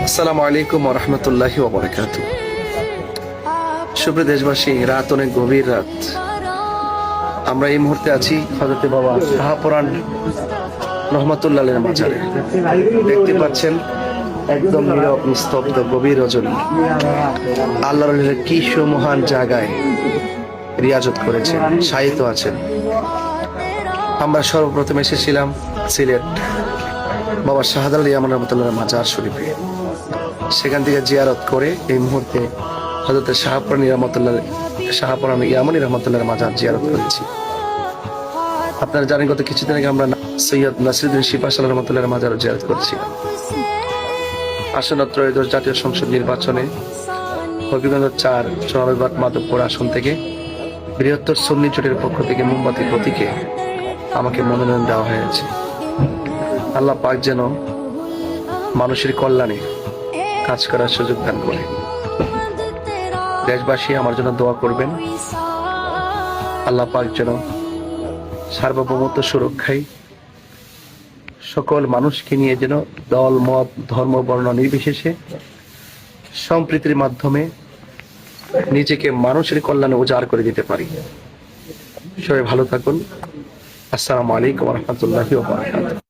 আসসালামু আলাইকুম ওয়া রাহমাতুল্লাহি ওয়া বারাকাতুহু। সুপ্রিয় দেশবাসী, রাত অনেক গভীর রাত। আমরা এই মুহূর্তে আছি হযরতে বাবা শাহপরান রহমাতুল্লাহ আলাইহির মাজারে। দেখতে পাচ্ছেন একদম নীরব নিস্তব্ধ গভীর রজনী। আল্লাহর কি সুমহান জায়গায় রিয়াজত করেছেন, শায়িত আছেন। আমরা সর্বপ্রথম এসেছিলাম সিলেট বাবা শাহজালাল ইয়ামান রহমাতুল্লাহ মাজার শরীফে। সেখান থেকে জিয়ারত করে এই মুহূর্তে হযরত শাহপরান ইয়ামানি রহমাতুল্লাহর মাজার জিয়ারত করেছি। আপনারা জানেন গত কিছুদিন আগে আমরা সৈয়দ নাসিরুদ্দিন শিপা সাহেব রহমাতুল্লাহর মাজার জিয়ারত করেছিলাম। আসন্ন ত্রয়োদশ জাতীয় সংসদ নির্বাচনে হবিগঞ্জ 4 চোরাবাদ মাধবপুর আসন থেকে বৃহত্তর সুন্নি জোটের পক্ষ থেকে মোমবাতি প্রতীকে আমাকে মনোনয়ন দেওয়া হয়েছে। আল্লাহ পাক যেন মানুষের কল্যাণে কাজ করার সুযোগ দান করে। দেশবাসী আমার জন্য দোয়া করবেন। আল্লাহ পাক যেন সার্বভৌমত্ব সুরক্ষায় সকল মানুষকে নিয়ে যেন দল মত ধর্ম বর্ণ নির্বিশেষে সম্প্রীতির মাধ্যমে নিজেকে মানুষের কল্যাণে উজাড় করে দিতে পারি। সবাই ভালো থাকুন। আসসালামু আলাইকুম ওয়া রাহমাতুল্লাহি ওয়া বারাকাতুহু।